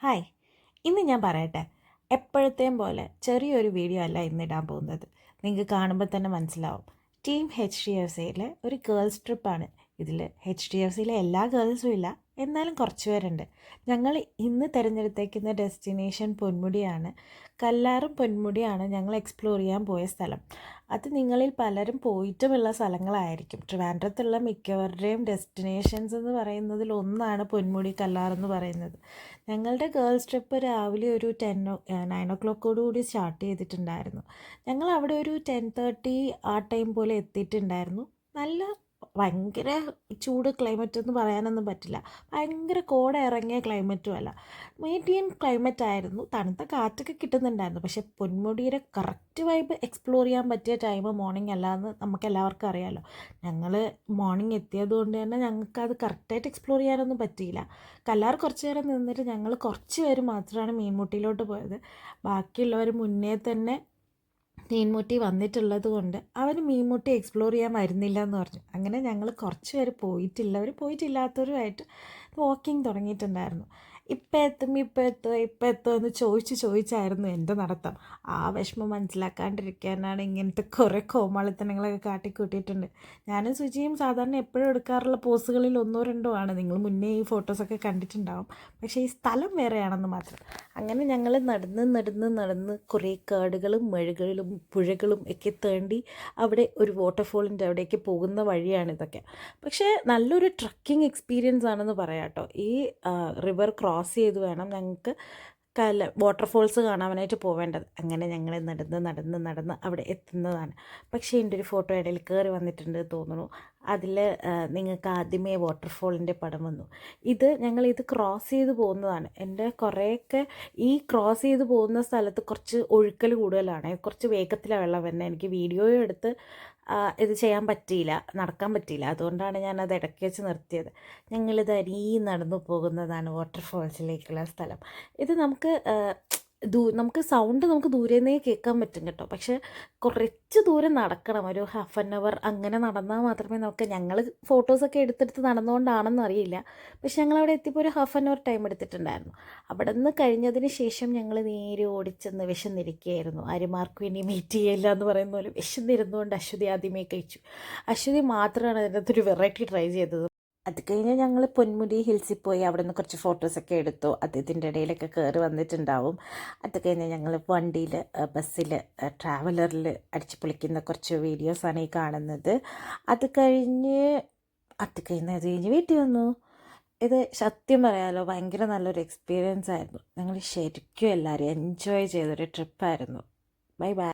Hi, ഇന്ന് ഞാൻ പറയട്ടെ. എപ്പോഴത്തെയും പോലെ ചെറിയൊരു വീഡിയോ അല്ല ഇന്നിടാൻ പോകുന്നത്. നിങ്ങൾക്ക് കാണുമ്പോൾ തന്നെ മനസ്സിലാവും. ടീം HDFCയിലെ ഒരു ഗേൾസ് ട്രിപ്പാണ്. ഇതിൽ HDFCയിലെ എല്ലാ ഗേൾസും ഇല്ല, എന്നാലും കുറച്ച് പേരുണ്ട്. ഞങ്ങൾ ഇന്ന് തിരഞ്ഞെടുത്തേക്കുന്ന ഡെസ്റ്റിനേഷൻ പൊന്മുടിയാണ്. കല്ലാറും പൊന്മുടിയാണ് ഞങ്ങൾ എക്സ്പ്ലോർ ചെയ്യാൻ പോയ സ്ഥലം. അത് നിങ്ങളിൽ പലരും പോയിട്ടുമുള്ള സ്ഥലങ്ങളായിരിക്കും. ട്രിവാൻഡ്രത്തുള്ള മിക്കവരുടെയും ഡെസ്റ്റിനേഷൻസ് എന്ന് പറയുന്നതിൽ ഒന്നാണ് പൊന്മുടി, കല്ലാറെന്ന് പറയുന്നത്. ഞങ്ങളുടെ ഗേൾസ് ട്രിപ്പ് രാവിലെ ഒരു 9 o'clock സ്റ്റാർട്ട് ചെയ്തിട്ടുണ്ടായിരുന്നു. ഞങ്ങൾ അവിടെ ഒരു 10:30 ആ ടൈം പോലെ എത്തിയിട്ടുണ്ടായിരുന്നു. നല്ല ഭയങ്കര ചൂട് ക്ലൈമറ്റ് എന്ന് പറയാനൊന്നും പറ്റില്ല. ഭയങ്കര കോട ഇറങ്ങിയ ക്ലൈമറ്റും അല്ല, മീഡിയം ക്ലൈമറ്റ് ആയിരുന്നു. തണുത്ത കാറ്റൊക്കെ കിട്ടുന്നുണ്ടായിരുന്നു. പക്ഷേ പൊന്മുടിയുടെ കറക്റ്റ് വൈബ് എക്സ്പ്ലോർ ചെയ്യാൻ പറ്റിയ ടൈം മോർണിംഗ് അല്ല എന്ന് നമുക്ക് എല്ലാവർക്കും അറിയാമല്ലോ. ഞങ്ങൾ മോർണിംഗ് എത്തിയത് കൊണ്ട് തന്നെ ഞങ്ങൾക്കത് കറക്റ്റായിട്ട് എക്സ്പ്ലോർ ചെയ്യാനൊന്നും പറ്റിയില്ല. കല്ലാർ കുറച്ച് നേരം നിന്നിട്ട് ഞങ്ങൾ കുറച്ച് പേര് മാത്രമാണ് മീൻമുട്ടിയിലോട്ട് പോയത്. ബാക്കിയുള്ളവർ മുന്നേ തന്നെ മീൻമുട്ടി വന്നിട്ടുള്ളത് കൊണ്ട് അവർ മീൻമുട്ടി എക്സ്പ്ലോർ ചെയ്യാൻ വരുന്നില്ല എന്ന് പറഞ്ഞു. അങ്ങനെ ഞങ്ങൾ കുറച്ച് പേര് പോയിട്ടില്ലാത്തവരുമായിട്ട് വാക്കിംഗ് തുടങ്ങിയിട്ടുണ്ടായിരുന്നു. ഇപ്പം എത്തുമോ എന്ന് ചോദിച്ചായിരുന്നു എൻ്റെ നടത്തം. ആ വിഷമം മനസ്സിലാക്കാണ്ടിരിക്കാനാണ് ഇങ്ങനത്തെ കുറേ കോമാളിത്തനങ്ങളൊക്കെ കാട്ടിക്കൂട്ടിയിട്ടുണ്ട്. ഞാനും സുജിയും സാധാരണ എപ്പോഴും എടുക്കാറുള്ള പോസുകളിൽ ഒന്നോ രണ്ടോ ആണ്. നിങ്ങൾ മുന്നേ ഈ ഫോട്ടോസൊക്കെ കണ്ടിട്ടുണ്ടാവും. പക്ഷേ ഈ സ്ഥലം വേറെയാണെന്ന് മാത്രം. അങ്ങനെ ഞങ്ങൾ നടന്ന് കുറേ കാടുകളും മഴകളും പുഴകളും ഒക്കെ താണ്ടി അവിടെ ഒരു വാട്ടർഫോളിൻ്റെ അവിടേക്ക് പോകുന്ന വഴിയാണിതൊക്കെ. പക്ഷേ നല്ലൊരു ട്രക്കിംഗ് എക്സ്പീരിയൻസ് ആണെന്ന് പറയാം കേട്ടോ. ഈ റിവർ ക്രോസ് ചെയ്ത് വേണം ഞങ്ങൾക്ക് വാട്ടർഫോൾസ് കാണാനായിട്ട് പോവേണ്ടത്. അങ്ങനെ ഞങ്ങൾ നടന്ന് അവിടെ എത്തുന്നതാണ്. പക്ഷേ എൻ്റെ ഒരു ഫോട്ടോ ഇടയിൽ കയറി വന്നിട്ടുണ്ട് തോന്നുന്നു. അതിൽ നിങ്ങൾക്ക് ആദ്യമേ വാട്ടർഫോളിൻ്റെ പടം വന്നു. ഞങ്ങളിത് ക്രോസ് ചെയ്ത് പോകുന്നതാണ്. എൻ്റെ കുറേയൊക്കെ ഈ ക്രോസ് ചെയ്ത് പോകുന്ന സ്ഥലത്ത് കുറച്ച് ഒഴുക്കൽ കൂടുതലാണ്. കുറച്ച് വേഗത്തിലാണ് വെള്ളം വരുന്നത്. എനിക്ക് വീഡിയോയും എടുത്ത് ഇത് ചെയ്യാൻ പറ്റിയില്ല, നടക്കാൻ പറ്റിയില്ല. അതുകൊണ്ടാണ് ഞാനത് ഇടയ്ക്ക് വെച്ച് നിർത്തിയത്. ഞങ്ങളിത് നടന്നു പോകുന്നതാണ് വാട്ടർഫോൾസിലേക്കുള്ള സ്ഥലം. ഇത് നമുക്ക് സൗണ്ട് ദൂരേന്നേ കേൾക്കാൻ പറ്റും കേട്ടോ. പക്ഷേ കുറച്ച് ദൂരം നടക്കണം, ഒരു 1/2 hour അങ്ങനെ നടന്നാൽ മാത്രമേ ഞങ്ങൾ ഫോട്ടോസൊക്കെ എടുത്തെടുത്ത് നടന്നുകൊണ്ടാണെന്ന് അറിയില്ല. പക്ഷെ ഞങ്ങളവിടെ എത്തിയപ്പോൾ ഒരു 1/2 hour ടൈം എടുത്തിട്ടുണ്ടായിരുന്നു. അവിടെ നിന്ന് കഴിഞ്ഞതിന് ശേഷം ഞങ്ങൾ നേരെ ഓടിച്ചെന്ന് വിശന്നിരിക്കുകയായിരുന്നു. ആരുമാർക്കും ഇനി മീറ്റ് ചെയ്യില്ല എന്ന് പറയുന്ന പോലെ വിശന്നിരുന്നുകൊണ്ട് അശ്വതി ആദ്യമേ കഴിച്ചു. അശ്വതി മാത്രമാണ് അതിനകത്തൊരു വെറൈറ്റി ട്രൈ ചെയ്തത്. അത് കഴിഞ്ഞ് ഞങ്ങൾ പൊന്മുടി ഹിൽസിൽ പോയി അവിടെ നിന്ന് കുറച്ച് ഫോട്ടോസൊക്കെ എടുത്തു. അതിൻ്റെ ഇടയിലൊക്കെ കയറി വന്നിട്ടുണ്ടാവും. അത് കഴിഞ്ഞ് ഞങ്ങൾ വണ്ടിയിൽ, ബസ്സിൽ, ട്രാവലറിൽ അടിച്ചു പൊളിക്കുന്ന കുറച്ച് വീഡിയോസാണ് ഈ കാണുന്നത്. അത് കഴിഞ്ഞ് വീട്ടിൽ വന്നു. ഇത് സത്യം പറയാമല്ലോ, ഭയങ്കര നല്ലൊരു എക്സ്പീരിയൻസ് ആയിരുന്നു. ഞങ്ങൾ ശരിക്കും എല്ലാവരും എൻജോയ് ചെയ്തൊരു ട്രിപ്പായിരുന്നു. Bye bye.